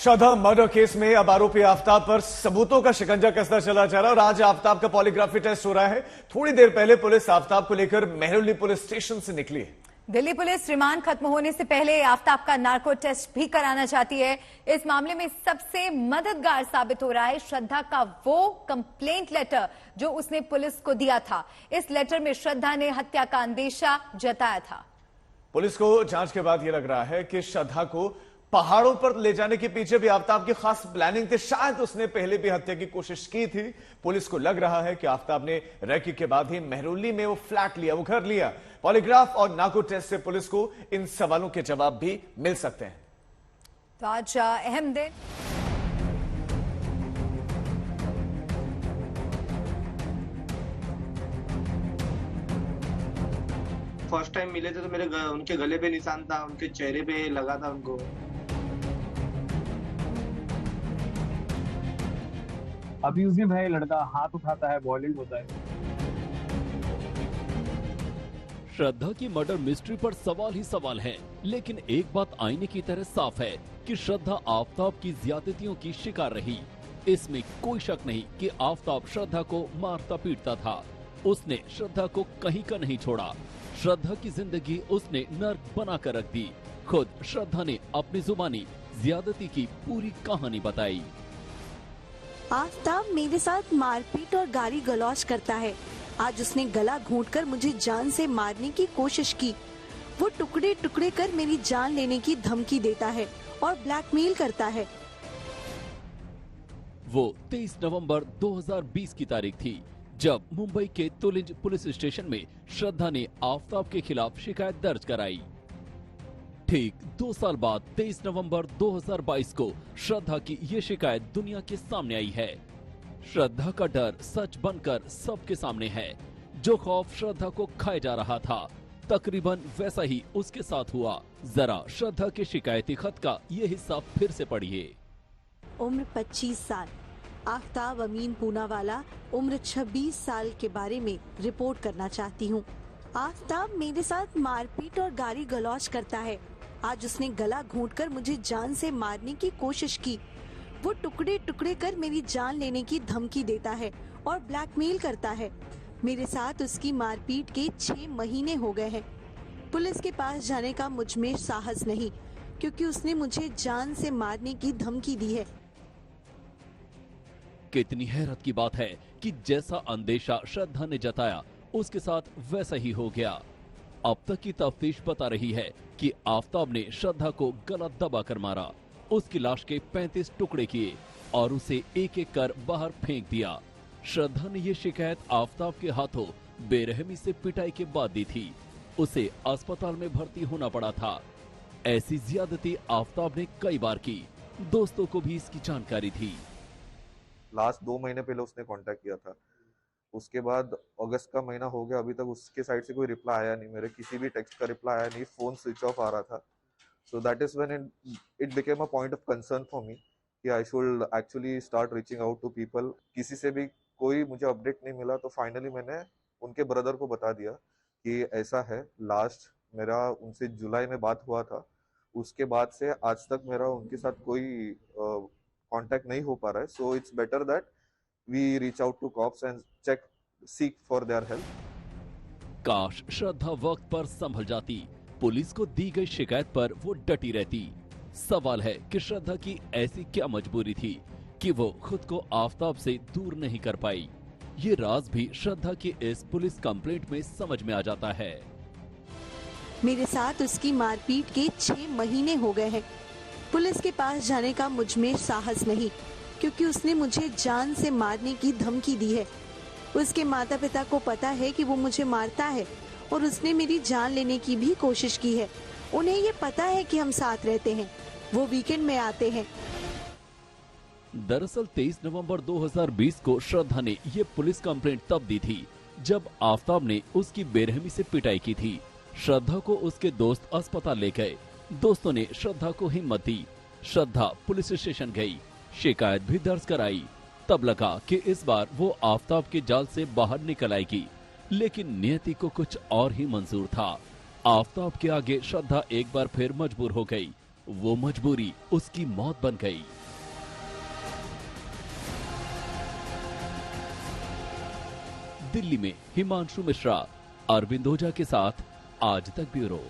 श्रद्धा murder case में अब आरोपी आफताब पर सबूतों का शिकंजा कसता चला जा रहा है और आज आफताब का पॉलीग्राफी टेस्ट हो रहा है। थोड़ी देर पहले पुलिस आफताब को लेकर मेहरौली पुलिस स्टेशन से निकली है। दिल्ली पुलिस रिमांड खत्म होने से पहले आफताब का नार्को टेस्ट भी कराना चाहती है। इस मामले में सबसे मददगार साबित हो रहा है श्रद्धा का वो कंप्लेंट लेटर जो उसने पुलिस को दिया था। इस लेटर में श्रद्धा ने हत्या का अंदेशा जताया था। पुलिस को जांच के बाद यह लग रहा है कि श्रद्धा को पहाड़ों पर ले जाने के पीछे भी आफताब की खास प्लानिंग थी। शायद उसने पहले भी हत्या की कोशिश की थी। पुलिस को लग रहा है कि आफताब ने रेकी के बाद ही मेहरौली में वो फ्लैट लिया, वो घर लिया। पॉलीग्राफ और नार्को टेस्ट से पुलिस को इन सवालों के जवाब भी मिल सकते हैं। तो आज अहम दिन। फर्स्ट टाइम मिले थे तो मेरे उनके गले पे निशान था, उनके चेहरे पे लगा था उनको। अब्यूज भी भाई, लड़का हाथ उठाता है, बॉलिंग होता है। श्रद्धा की मर्डर मिस्ट्री पर सवाल ही सवाल है, लेकिन एक बात आईने की तरह साफ है कि श्रद्धा आफताब की ज्यादतियों की शिकार रही। इसमें कोई शक नहीं कि आफताब श्रद्धा को मारता पीटता था। उसने श्रद्धा को कहीं का नहीं छोड़ा। श्रद्धा की जिंदगी उसने नर्क बनाकर रख दी। खुद श्रद्धा ने अपनी जुबानी ज्यादती की पूरी कहानी बताई। आफताब मेरे साथ मारपीट और गाली गलौज करता है। आज उसने गला घोंटकर मुझे जान से मारने की कोशिश की। वो टुकड़े टुकड़े कर मेरी जान लेने की धमकी देता है और ब्लैकमेल करता है। वो 23 नवंबर 2020 की तारीख थी जब मुंबई के तुलिंज पुलिस स्टेशन में श्रद्धा ने आफताब के खिलाफ शिकायत दर्ज कराई। ठीक 2 साल बाद 23 नवंबर 2022 को श्रद्धा की ये शिकायत दुनिया के सामने आई है। श्रद्धा का डर सच बनकर सबके सामने है। जो खौफ श्रद्धा को खाए जा रहा था, तकरीबन वैसा ही उसके साथ हुआ। जरा श्रद्धा के शिकायती खत का ये हिस्सा फिर से पढ़िए। उम्र 25 साल, आफताब अमीन पूनावाला। उम्र 26 साल के बारे में रिपोर्ट करना चाहती हूँ। आफताब मेरे साथ मारपीट और गाली गलौज करता है। आज उसने गला घोंटकर मुझे जान से मारने की कोशिश की। वो टुकड़े टुकड़े कर मेरी जान लेने की धमकी देता है और ब्लैकमेल करता है। मेरे साथ उसकी मारपीट के 6 महीने हो गए हैं। पुलिस के पास जाने का मुझ में साहस नहीं, क्योंकि उसने मुझे जान से मारने की धमकी दी है। कितनी हैरत की बात है कि जैसा अंदेशा श्रद्धा ने जताया, उसके साथ वैसा ही हो गया। अब तक की तफ्तीश बता रही है कि आफताब ने श्रद्धा को गला दबाकर मारा, उसकी लाश के 35 टुकड़े किए और उसे एक एक कर बाहर फेंक दिया। श्रद्धा ने ये शिकायत आफताब के हाथों बेरहमी से पिटाई के बाद दी थी। उसे अस्पताल में भर्ती होना पड़ा था। ऐसी ज्यादती आफताब ने कई बार की। दोस्तों को भी इसकी जानकारी थी। लास्ट 2 महीने पहले उसने कांटेक्ट किया था। उसके बाद अगस्त का महीना हो गया, अभी तक उसके साइड से कोई रिप्लाई आया नहीं। मेरे किसी भी टेक्स्ट का रिप्लाई आया नहीं। फोन स्विच ऑफ आ रहा था। So that is when it became a point of concern for me कि I should actually start reaching out to people. किसी से भी कोई मुझे अपडेट नहीं मिला, तो फाइनली मैंने उनके ब्रदर को बता दिया कि ऐसा है। लास्ट मेरा उनसे जुलाई में बात हुआ था। उसके बाद से आज तक मेरा उनके साथ कोई कांटेक्ट नहीं हो पा रहा है। So it's better that we reach out to cops and check seek for their help. काश श्रद्धा वक्त पर संभल जाती। पुलिस को दी गई शिकायत पर वो डटी रहती। सवाल है कि श्रद्धा की ऐसी क्या मजबूरी थी कि वो खुद को आफताब से दूर नहीं कर पाई। ये राज भी श्रद्धा की इस पुलिस कंप्लेंट में समझ में आ जाता है। मेरे साथ उसकी मारपीट के 6 महीने हो गए हैं। पुलिस के पास जाने का मुझ में साहस नहीं, क्योंकि उसने मुझे जान से मारने की धमकी दी है। उसके माता पिता को पता है कि वो मुझे मारता है और उसने मेरी जान लेने की भी कोशिश की है। उन्हें ये पता है कि हम साथ रहते हैं। वो वीकेंड में आते हैं। दरअसल 23 नवंबर 2020 को श्रद्धा ने ये पुलिस कंप्लेंट तब दी थी जब आफताब ने उसकी बेरहमी से पिटाई की थी। श्रद्धा को उसके दोस्त अस्पताल ले गए। दोस्तों ने श्रद्धा को हिम्मत दी। श्रद्धा पुलिस स्टेशन गई, शिकायत भी दर्ज कराई। तब लगा कि इस बार वो आफताब के जाल से बाहर निकल आएगी, लेकिन नियति को कुछ और ही मंजूर था। आफताब के आगे श्रद्धा एक बार फिर मजबूर हो गई। वो मजबूरी उसकी मौत बन गई। दिल्ली में हिमांशु मिश्रा, अरविंद ओझा के साथ आज तक ब्यूरो।